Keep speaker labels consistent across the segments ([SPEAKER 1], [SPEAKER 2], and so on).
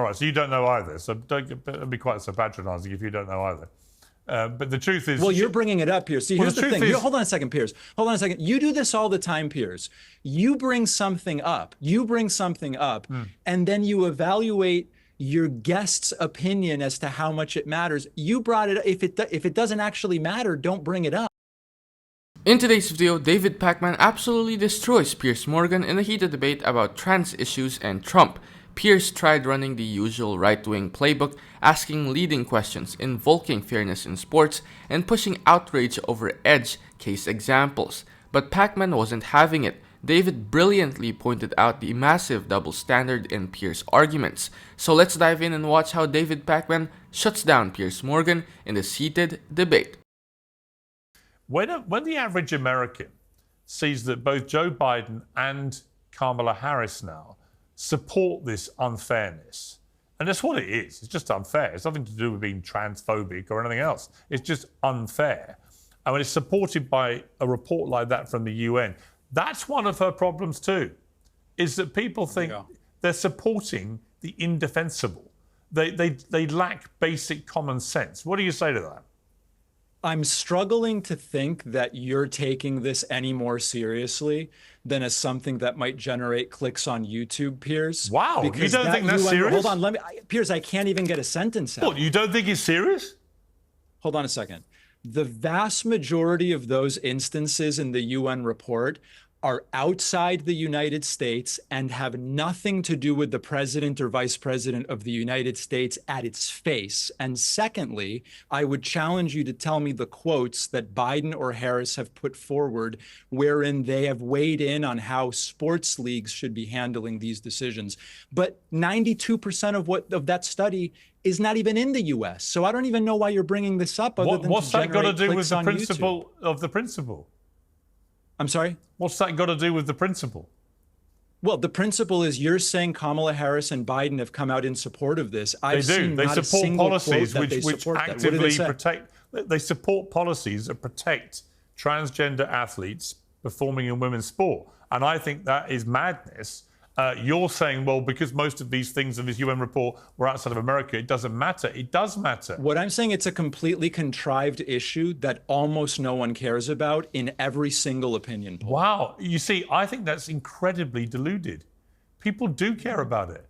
[SPEAKER 1] right, so you don't know either. So don't be quite so patronising if you don't know either. But the truth is...
[SPEAKER 2] Well, you're bringing it up, Piers. See, here's the thing. Hold on a second, Piers. Hold on a second. You do this all the time, Piers. You bring something up. And then you evaluate your guest's opinion as to how much it matters. You brought it up. If it doesn't actually matter, don't bring it up.
[SPEAKER 3] In today's video, David Pakman absolutely destroys Piers Morgan in a heated debate about trans issues and Trump. Piers tried running the usual right-wing playbook, asking leading questions, invoking fairness in sports, and pushing outrage over edge case examples. But Pakman wasn't having it. David brilliantly pointed out the massive double standard in Piers' arguments. So let's dive in and watch how David Pakman shuts down Piers Morgan in this heated debate.
[SPEAKER 1] When the average American sees that both Joe Biden and Kamala Harris now support this unfairness, and that's what it is. It's just unfair. It's nothing to do with being transphobic or anything else. It's just unfair. And when it's supported by a report like that from the UN, that's one of her problems too, is that people think they're supporting the indefensible. They lack basic common sense. What do you say to that?
[SPEAKER 2] I'm struggling to think that you're taking this any more seriously than as something that might generate clicks on YouTube, Piers.
[SPEAKER 1] Wow, you don't think that's serious?
[SPEAKER 2] Hold on, Piers, I can't even get a sentence out.
[SPEAKER 1] What, you don't think it's serious?
[SPEAKER 2] Hold on a second. The vast majority of those instances in the UN report are outside the United States and have nothing to do with the president or vice president of the United States at its face. And secondly, I would challenge you to tell me the quotes that Biden or Harris have put forward wherein they have weighed in on how sports leagues should be handling these decisions. But 92% of that study is not even in the US. So I don't even know why you're bringing this up other than
[SPEAKER 1] what's that got to do with the
[SPEAKER 2] principle
[SPEAKER 1] of the principle?
[SPEAKER 2] I'm sorry?
[SPEAKER 1] What's that got to do with the principle?
[SPEAKER 2] Well, the principle is you're saying Kamala Harris and Biden have come out in support of this.
[SPEAKER 1] They do. They support policies which actively protect. They support policies that protect transgender athletes performing in women's sport. And I think that is madness. You're saying, well, because most of these things in this UN report were outside of America, it doesn't matter. It does matter.
[SPEAKER 2] What I'm saying, it's a completely contrived issue that almost no one cares about in every single opinion poll.
[SPEAKER 1] Wow. You see, I think that's incredibly deluded. People do care about it.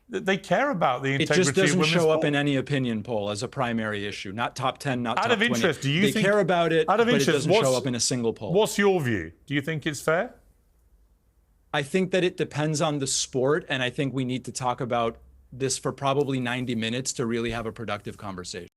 [SPEAKER 1] They care about the integrity of women's sport.
[SPEAKER 2] It just doesn't show up in any opinion poll as a primary issue. Not top 10, not top 20.
[SPEAKER 1] Out of interest, do you think...
[SPEAKER 2] They care about it, but it doesn't show up in a single poll.
[SPEAKER 1] What's your view? Do you think it's fair?
[SPEAKER 2] I think that it depends on the sport, and I think we need to talk about this for probably 90 minutes to really have a productive conversation.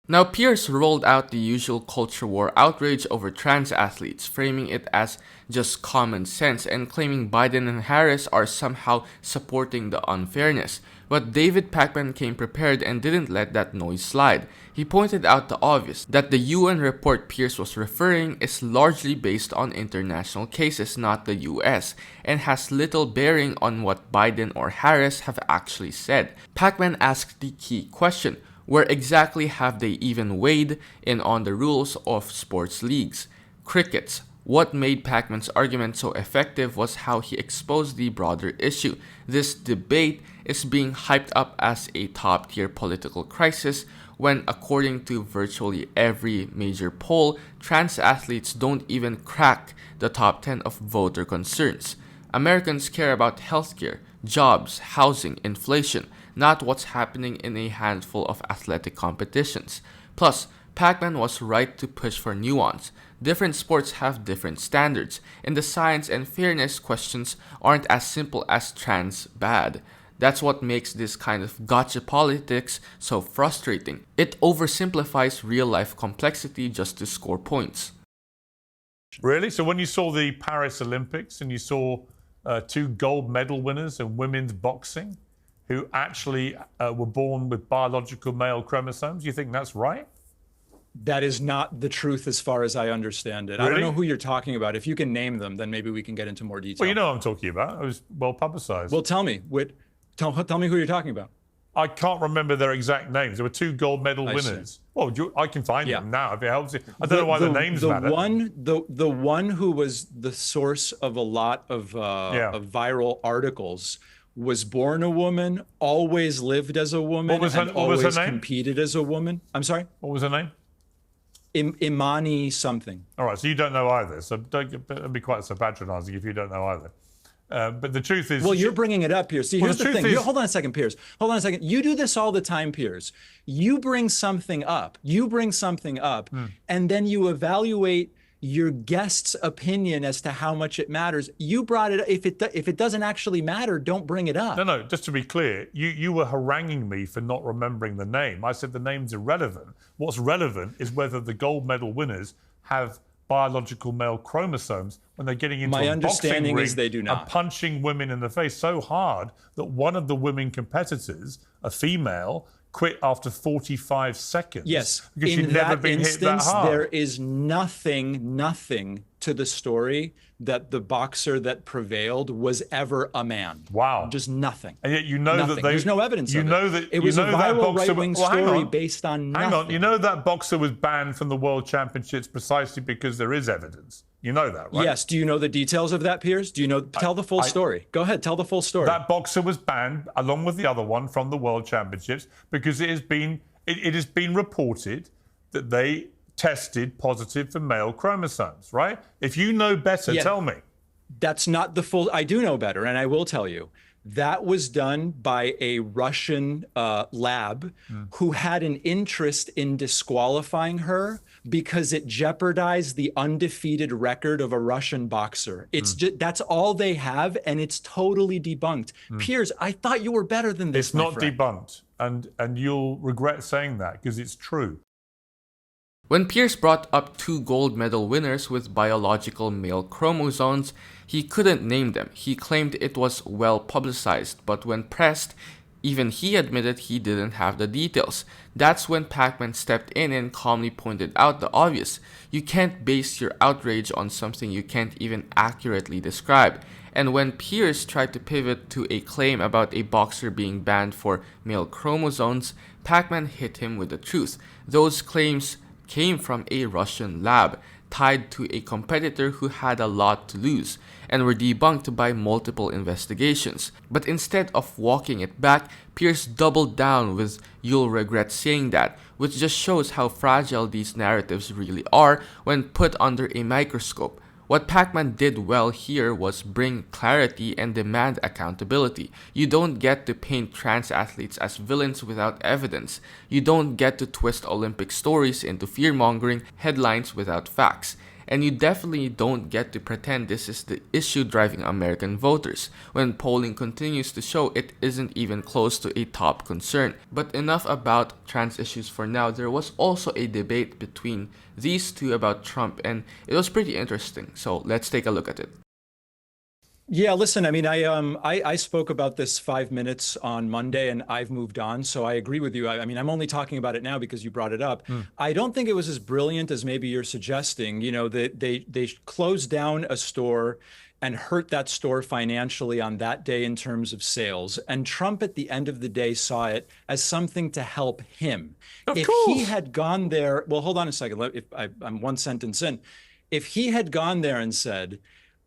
[SPEAKER 3] Now, Piers rolled out the usual culture war outrage over trans athletes, framing it as just common sense and claiming Biden and Harris are somehow supporting the unfairness. But David Pakman came prepared and didn't let that noise slide. He pointed out the obvious, that the UN report Piers was referring is largely based on international cases, not the US, and has little bearing on what Biden or Harris have actually said. Pakman asked the key question: where exactly have they even weighed in on the rules of sports leagues? Crickets. What made Pakman's argument so effective was how he exposed the broader issue. This debate is being hyped up as a top-tier political crisis when, according to virtually every major poll, trans athletes don't even crack the top 10 of voter concerns. Americans care about healthcare, jobs, housing, inflation, not what's happening in a handful of athletic competitions. Plus, Pakman was right to push for nuance. Different sports have different standards, and the science and fairness questions aren't as simple as trans bad. That's what makes this kind of gotcha politics so frustrating. It oversimplifies real-life complexity just to score points.
[SPEAKER 1] Really? So when you saw the Paris Olympics and you saw 2 gold medal winners in women's boxing who actually were born with biological male chromosomes, you think that's right?
[SPEAKER 2] That is not the truth as far as I understand it. Really? I don't know who you're talking about. If you can name them, then maybe we can get into more detail.
[SPEAKER 1] Well, you know what I'm talking about. It was well publicized.
[SPEAKER 2] Well, tell me. Tell me who you're talking about.
[SPEAKER 1] I can't remember their exact names. There were 2 gold medal winners. Well, I can find them now if it helps you. I don't know why the names matter.
[SPEAKER 2] The one who was the source of a lot of viral articles was born a woman, always lived as a woman, and always competed as a woman. I'm sorry?
[SPEAKER 1] What was her name?
[SPEAKER 2] Imani something.
[SPEAKER 1] All right, so you don't know either. So don't be quite so patronizing if you don't know either. But the truth is...
[SPEAKER 2] Well, you're bringing it up, Piers. See, here's the thing. Hold on a second, Piers. Hold on a second. You do this all the time, Piers. You bring something up. And then you evaluate your guest's opinion as to how much it matters. You brought it up. If it doesn't actually matter, don't bring it up.
[SPEAKER 1] No, just to be clear, you were haranguing me for not remembering the name. I said the name's irrelevant. What's relevant is whether the gold medal winners have biological male chromosomes when they're getting into
[SPEAKER 2] My
[SPEAKER 1] a
[SPEAKER 2] understanding
[SPEAKER 1] boxing ring
[SPEAKER 2] is they do not.
[SPEAKER 1] and punching women in the face so hard that one of the women competitors, a female, quit after 45 seconds.
[SPEAKER 2] Yes,
[SPEAKER 1] because she'd never been hit that hard.
[SPEAKER 2] There is nothing to the story that the boxer that prevailed was ever a man.
[SPEAKER 1] Wow.
[SPEAKER 2] Just nothing.
[SPEAKER 1] And yet you know that
[SPEAKER 2] there's no evidence of
[SPEAKER 1] it.
[SPEAKER 2] It was a viral right-wing story based on nothing.
[SPEAKER 1] Hang on, you know that boxer was banned from the World Championships precisely because there is evidence. You know that, right?
[SPEAKER 2] Yes. Do you know the details of that, Piers? Do you know? Tell the full story. Go ahead, tell the full story.
[SPEAKER 1] That boxer was banned, along with the other one, from the World Championships because it has been reported that they tested positive for male chromosomes, right? If you know better, tell me.
[SPEAKER 2] That's not the full... I do know better, and I will tell you. That was done by a Russian lab who had an interest in disqualifying her because it jeopardized the undefeated record of a Russian boxer. It's just, that's all they have, and it's totally debunked. Piers, I thought you were better than this.
[SPEAKER 1] It's not debunked, and you'll regret saying that because it's true.
[SPEAKER 3] When Piers brought up 2 gold medal winners with biological male chromosomes, he couldn't name them. He claimed it was well publicized, but when pressed, even he admitted he didn't have the details. That's when Pakman stepped in and calmly pointed out the obvious. You can't base your outrage on something you can't even accurately describe. And when Piers tried to pivot to a claim about a boxer being banned for male chromosomes, Pakman hit him with the truth. Those claims came from a Russian lab tied to a competitor who had a lot to lose and were debunked by multiple investigations. But instead of walking it back, Piers doubled down with "you'll regret saying that," which just shows how fragile these narratives really are when put under a microscope. What Pakman did well here was bring clarity and demand accountability. You don't get to paint trans athletes as villains without evidence. You don't get to twist Olympic stories into fear-mongering headlines without facts. And you definitely don't get to pretend this is the issue driving American voters, when polling continues to show it isn't even close to a top concern. But enough about trans issues for now. There was also a debate between these two about Trump, and it was pretty interesting. So let's take a look at it.
[SPEAKER 2] Yeah, listen, I mean, I spoke about this 5 minutes on Monday, and I've moved on. So I agree with you. I mean, I'm only talking about it now because you brought it up. I don't think it was as brilliant as maybe you're suggesting. You know, they closed down a store and hurt that store financially on that day in terms of sales. And Trump, at the end of the day, saw it as something to help him. If he had gone there, well, hold on a second. I'm one sentence in. If he had gone there and said,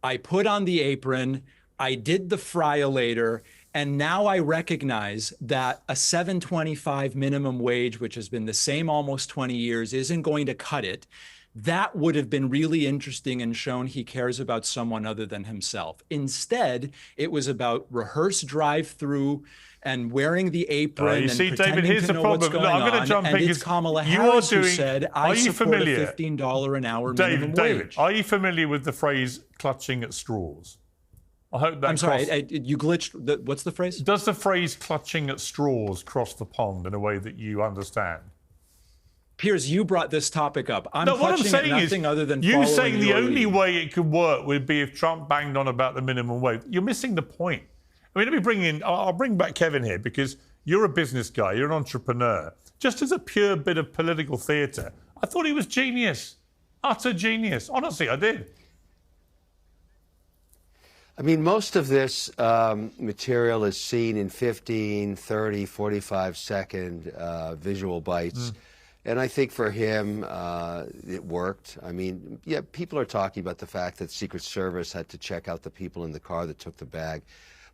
[SPEAKER 2] I put on the apron, I did the fry-o-later, and now I recognize that a $7.25 minimum wage, which has been the same almost 20 years, isn't going to cut it. That would have been really interesting and shown he cares about someone other than himself. Instead, it was about rehearsed drive-through and wearing the apron and
[SPEAKER 1] see,
[SPEAKER 2] pretending
[SPEAKER 1] David, here's
[SPEAKER 2] to know
[SPEAKER 1] the
[SPEAKER 2] what's
[SPEAKER 1] problem.
[SPEAKER 2] going
[SPEAKER 1] I'm going to jump
[SPEAKER 2] on.
[SPEAKER 1] in.
[SPEAKER 2] And it's Kamala Harris who said, I support a $15 an hour minimum
[SPEAKER 1] David,
[SPEAKER 2] wage.
[SPEAKER 1] are you familiar with the phrase clutching at straws? I hope that
[SPEAKER 2] I'm sorry, you glitched. What's the phrase?
[SPEAKER 1] Does the phrase clutching at straws cross the pond in a way that you understand?
[SPEAKER 2] Piers, you brought this topic up. I'm
[SPEAKER 1] what I'm
[SPEAKER 2] clutching
[SPEAKER 1] saying
[SPEAKER 2] at nothing
[SPEAKER 1] is,
[SPEAKER 2] other than
[SPEAKER 1] you saying the
[SPEAKER 2] your
[SPEAKER 1] only
[SPEAKER 2] lead.
[SPEAKER 1] way it could work would be if Trump banged on about the minimum wage. You're missing the point. I mean, let me bring in, I'll bring back Kevin here because you're a business guy, you're an entrepreneur. Just as a pure bit of political theatre, I thought he was genius. Utter genius. Honestly, I did.
[SPEAKER 4] I mean, most of this material is seen in 15, 30, 45-second visual bites. And I think for him, it worked. I mean, yeah, people are talking about the fact that Secret Service had to check out the people in the car that took the bag.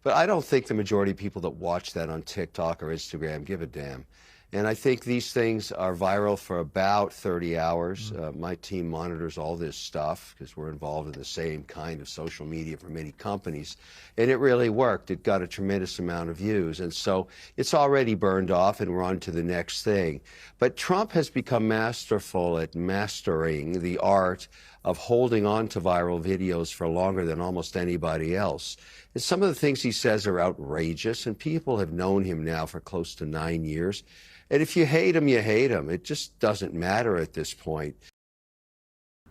[SPEAKER 4] But I don't think the majority of people that watch that on TikTok or Instagram give a damn. And I think these things are viral for about 30 hours. My team monitors all this stuff because we're involved in the same kind of social media for many companies. And it really worked. It got a tremendous amount of views. And so it's already burned off and we're on to the next thing. But Trump has become masterful at mastering the art of holding on to viral videos for longer than almost anybody else. And some of the things he says are outrageous, and people have known him now for close to 9 years. And if you hate him, you hate him. It just doesn't matter at this point.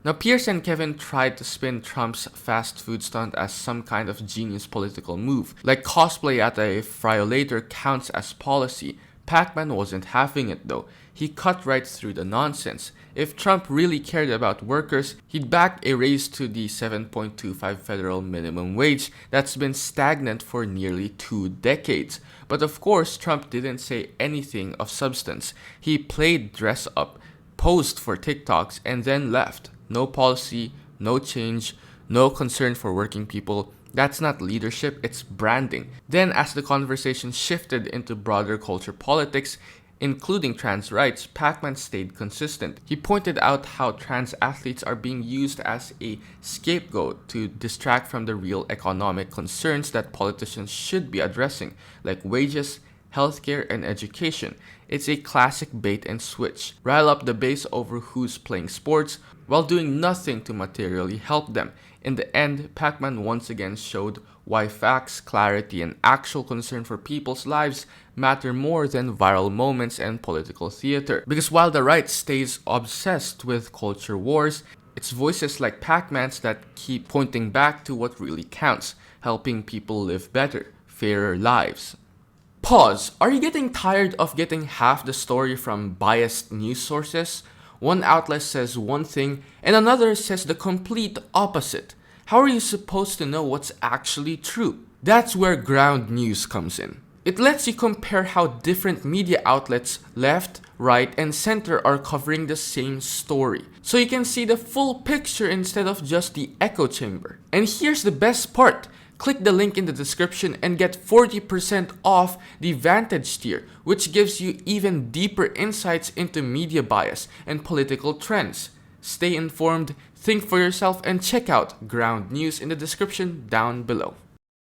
[SPEAKER 3] Now, Piers and Kevin tried to spin Trump's fast food stunt as some kind of genius political move. Like cosplay at a friolator counts as policy. Pakman wasn't having it though. He cut right through the nonsense. If Trump really cared about workers, he'd back a raise to the 7.25 federal minimum wage that's been stagnant for nearly 2 decades. But of course, Trump didn't say anything of substance. He played dress up, posed for TikToks, and then left. No policy, no change, no concern for working people. That's not leadership, it's branding. Then as the conversation shifted into broader culture politics, including trans rights, Pakman stayed consistent. He pointed out how trans athletes are being used as a scapegoat to distract from the real economic concerns that politicians should be addressing, like wages, healthcare, and education. It's a classic bait and switch. Rile up the base over who's playing sports while doing nothing to materially help them. In the end, Pakman once again showed why facts, clarity, and actual concern for people's lives matter more than viral moments and political theater. Because while the right stays obsessed with culture wars, it's voices like Pakman's that keep pointing back to what really counts, helping people live better, fairer lives. Pause. Are you getting tired of getting half the story from biased news sources? One outlet says one thing and another says the complete opposite. How are you supposed to know what's actually true? That's where ground news comes in. It lets you compare how different media outlets, left, right, and center are covering the same story. So you can see the full picture instead of just the echo chamber. And here's the best part. Click the link in the description and get 40% off the Vantage tier, which gives you even deeper insights into media bias and political trends. Stay informed, think for yourself, and check out ground news in the description down below.